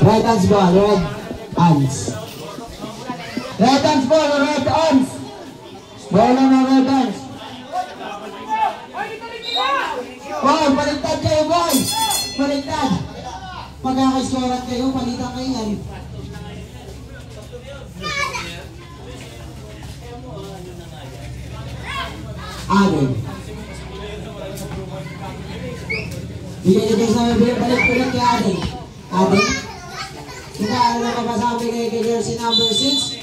Red hands ball, red hands. Red hands ball, red hands. Bola na red hands. Wow, baliktad kayo boy. Baliktad. Magkakaiskoran kayo, palitan kayo yan. Aden. Bigay nyo sa balik-balik kay Aden. Aden. Saka ano na mapasabi kay jersey number 6.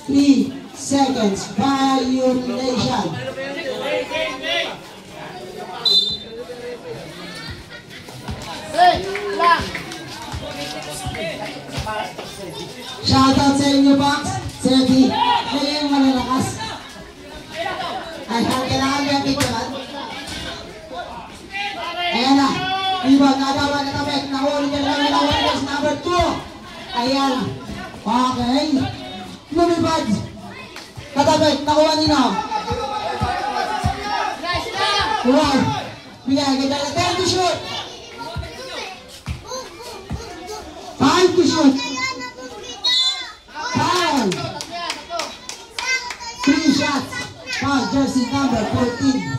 3 seconds. Violation. Shoutout sa inyo, Pax. Segi. Kayo yung malalakas. Ay, kailangan niya picturean. Ayan na. Iba, nagawa na tapik. Nahuli niya lang yung awareness number 2. Ayan. Okay. Lumipad. Katapik. Nakuha nino. Wow. Bigay. Kita na 10 to shoot. 5 to shoot. 5. 3 shots. Foul jersey number 14.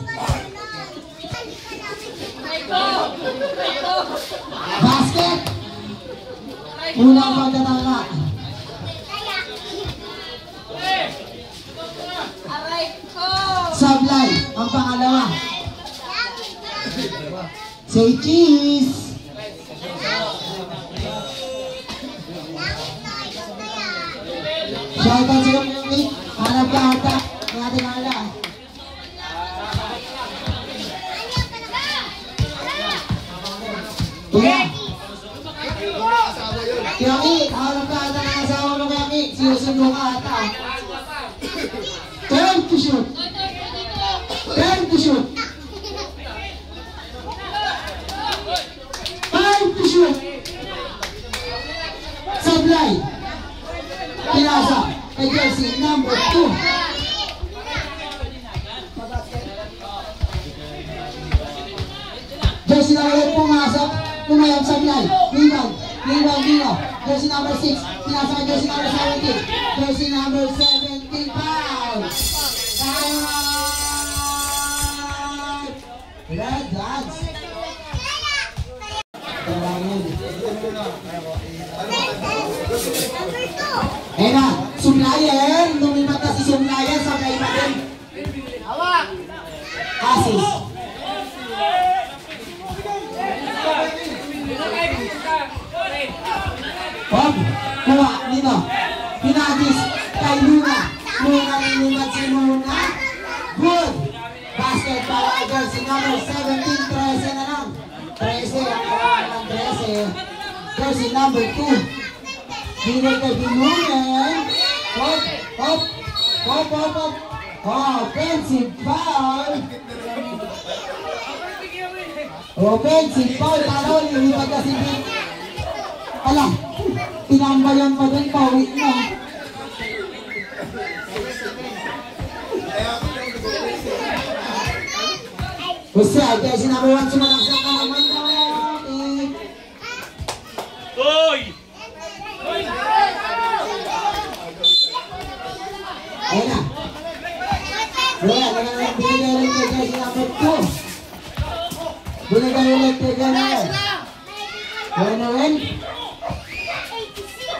Basket. Unang pagkatama. Sablay. Ang pangalawa. Say cheese. Shoutout sa community. Hanap ka ata. Ang ating ala. Kiyaki, hanap ka ata ng asawa mo Kiyaki. Sinusundo ka ata. 10 to shoot. 10 to shoot. 5 to shoot. Sablay. Pinasa kay jersey number 2. Jersey number 8 pumasok. Pumayag Sablay. Rebound. Jersey number 6. Pinasa kay jersey number 17. Jersey number 17. Foul. Red Dots. Eh na, Sumlayan. Lumipat na si Sumlayan sa kaiba din. Asis. Bob, kuha nito. Pinagis kay Luna. Luna nilipat si Luna. Good. Basket para jersey number 17. 13 na lang. 13. Ang kawalan ng 13. Jersey number 2. Binay kay Binunan. Hop. Offensive foul. Offensive foul. Talo, nilipat ka si Bin. Alam, tinambayan pa din, pawit na. Basta, jersey number 1 sumalagsak ka naman natin. Hoy! Ayan na. Binigay ulit kay jersey number 2. Binigay ulit kay Ganoel. Ganoel.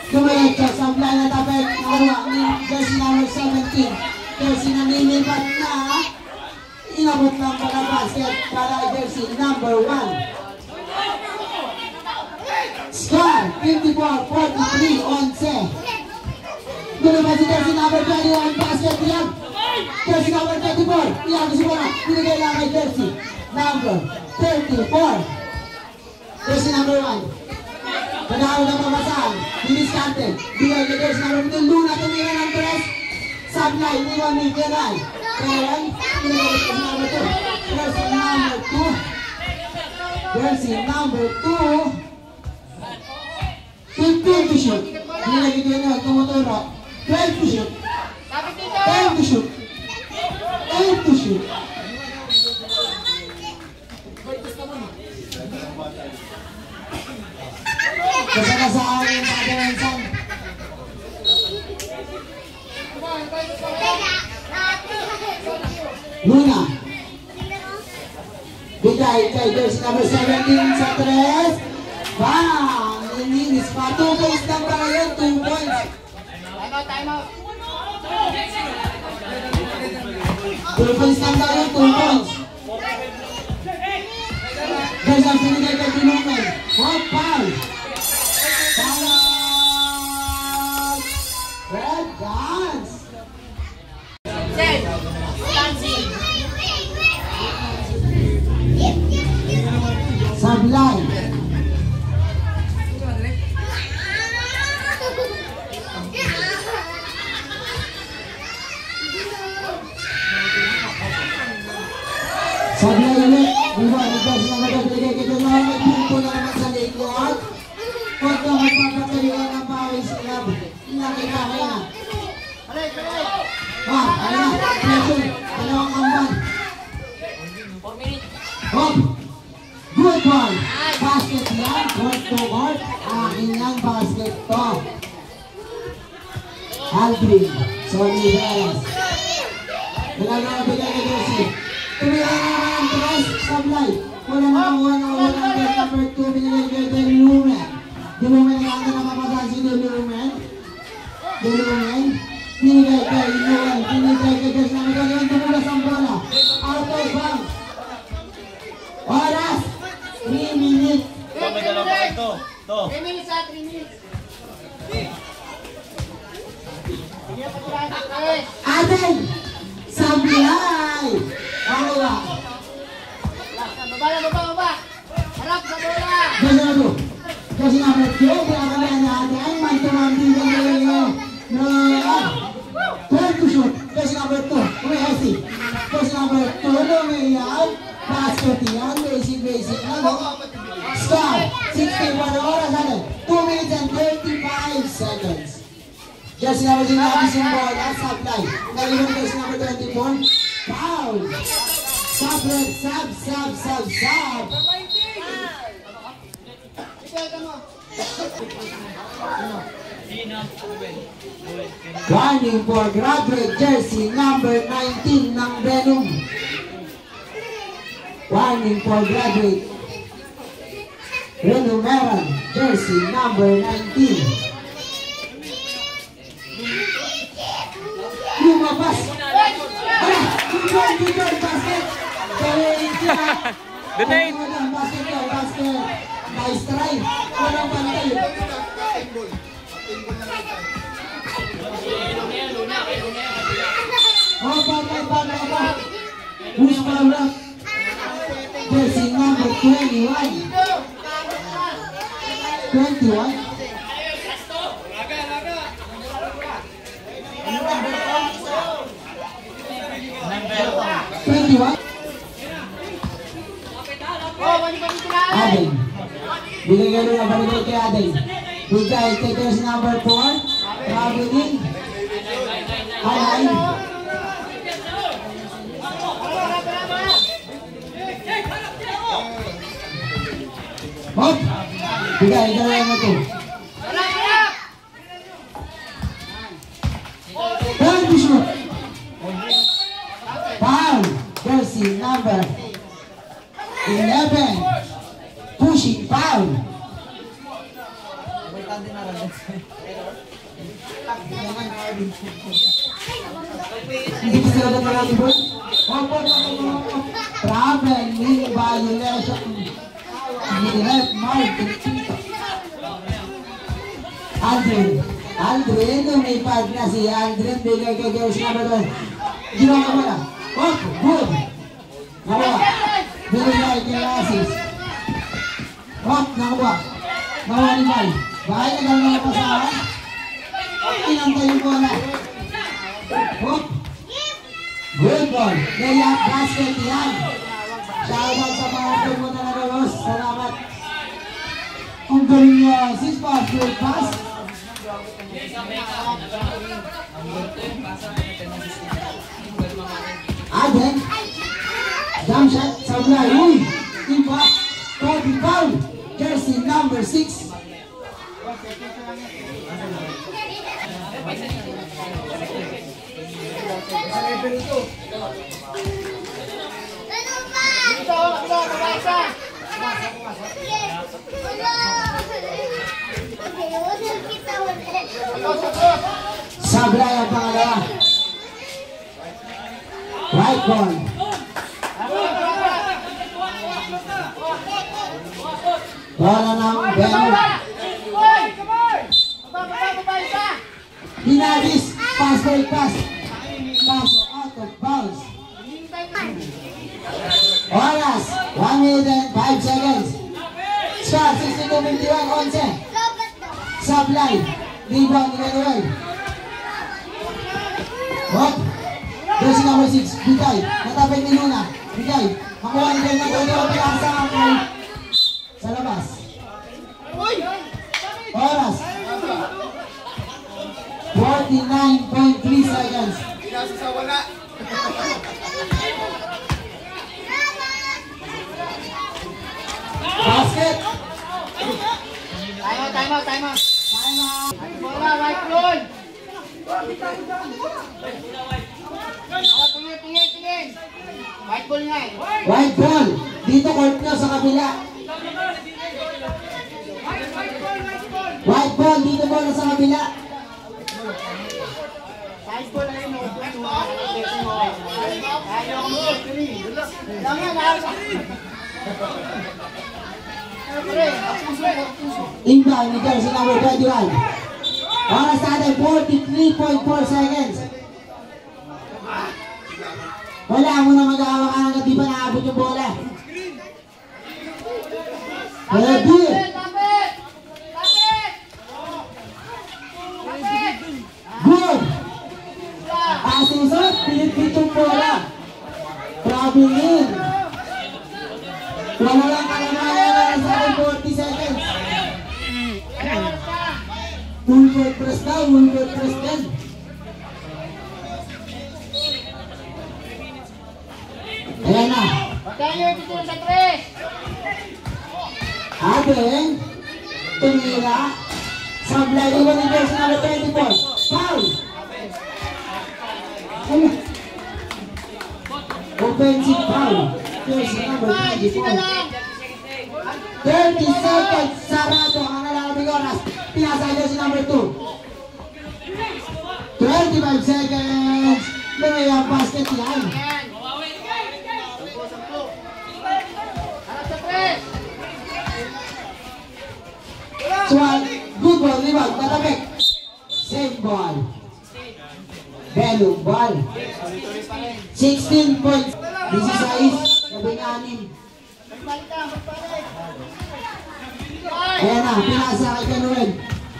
Kumayag siya sa plan na tapet. Nakuha ni jersey number 17. Jersey na nilipat na. Inabot ng pagka-basket para jersey number 1. Score 54-43 11. Lumabas si jersey number 21 basket yan. Jersey number 34. Iyan ko siguro. Binigay lang kay jersey number 34. Jersey number 1. Pagkakaroon ng pamasahan. Diniskante. Bigay kay jersey number 2. Luna tumira ng press. Sablay. Niwan ni Geray. Kaya binigay kay jersey number 2. Jersey number 2. Jersey number 2. 15 to shoot. Binigay kay jersey tumuturo. 12 to shoot. 10 to shoot. 8 to shoot. Kasalasahan yung pagkawensan. Luna. Bigay kay jersey number 17 sa 3. Bang! Nilinis pa. 2 points lang ba ngayon? 2 points. Time out. 2 points lang tayo. 2 points. Guys, ang pinigay kay Pinuman. Hot foul. Foul! Red dance. Ten. Dancing. Sablay. Sablay ulit. Buwan, ito sila magpapagay kito na may pumpo na naman sa likod. Huwag na magpapagaliwan ng pawis sila. Nakita ko na. Ano na? Pressure. Dalawang kamban. 4 minutes. Hop! Good ball! Basket yan, court to court. Akin yan, basket to. Aldrin, Soliveras. Nagagawa bigay ni Josie. Tumira na naman ang tres, sablay. Wala na number 2, binigay kay Del Lumen. Di mo may naganda na papasan si Del Lumen. Del Lumen. Binigay kay Lumen. Binigay kay Josie na magagawa. Tumulas ang bola. Out of bounds. Oras! 3 minutes! 3 minutes ha, 3 minutes. Atin! Sablay! Ano ba? Baba. Harap sa bola. Ganado! Kasi number 2, pinakalayan natin. Man-to-man-din turn to shoot. Kasi number 2, umihasi. Kasi number 2, lumiyan. Basket yan, basic ano? Score, 61 oras ano? 2 minutes and 35 seconds. Just number sinabi yung bola, supply. Naliwan ko si number 24. Foul! Sub. Warning for graduate jersey number 19 ng Venom. Warning for graduate Renumeran jersey number 19. Lumabas. Good goal, basket. Detain. Basket. Nice try. Walang pantay. Who's power up? Jersey number 21. 21. Aden. Binigay nyo na balik kay Aden. Bigay kay jersey number 4. Traveling. Alay. Hop! Bigay, gawin mo ito. Turn to shoot. Foul. Jersey number 11. Pushing foul. Hindi ko sila na natin bro. Traveling violation. Aldrin, lumipad na si Aldrin. Bigay kay Deus number 1. Ginawa mo na. Oh, good. Nakuha. Binigay kay Asis. Hop, nakuha. Nakuha ni Mai. Bahay na gano'n na pasahan. Inantay yung bola. Hop. Good ball. Layup basket yan. Shoutout sa mga pumunta na Rolos. Salamat. Ang galing niya. Sis pa. Good pass. Aden. Jump shot. Sablay. Uy. Impact. Kobe foul. Jersey number 6. Sablay ang pangalawa. Right ball. Bola ng Beno. Hinagis. Pass break pass. Pass out of bounds. Oras. 1 minute and 5 seconds. Score 62-51, 11. Sablay. Rebound ni Manuel. Hop. Jersey number 6. Bigay. Natapay ni Luna. Bigay. Makuha ni Ben na gawin. Pinasa ang sa labas. Oras. 49.3 seconds. Basket. Time out. Bola, right ball. Tingin. White ball nga eh. White ball. Dito court nyo sa kabila. White ball. Dito bola sa kabila. Size ball na yun. Inbound ni Jersey number 21. Oras natin 43.4 seconds. Wala mo na mag-aawak ka hanggang di pa naabot yung bola. Ready? Good! Asusot, pilit-pilit yung bola. Traveling. Wala lang kalamayan sa 40 seconds. Full court press daw, full court press din. Ayan na. Pagkayo, dito sa 3. Abeng. Tumira. Sablay iwan ni Jersey number 24. Foul. Offensive foul. Jersey number 24. 30 seconds. Sarado ang nalalabing oras. Pinasa Jersey number 2. 25 seconds. Lumay ang basket yan. So, good ball, rebound, tatapik. Same ball. Belong ball. 16 points. 16. Labing 6. Ayan na, pinasa kay Canuel.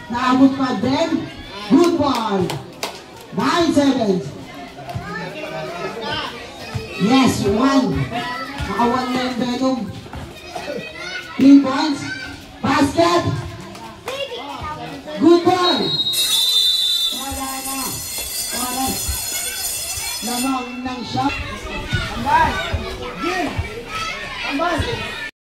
Naabot pa din. Good ball. 9 seconds. Yes, 1. Naka-1 na yung Venom. 3 points. Basket. Good ball. Wala na. Oras. Lamang ng shot. Tambal. Tambal.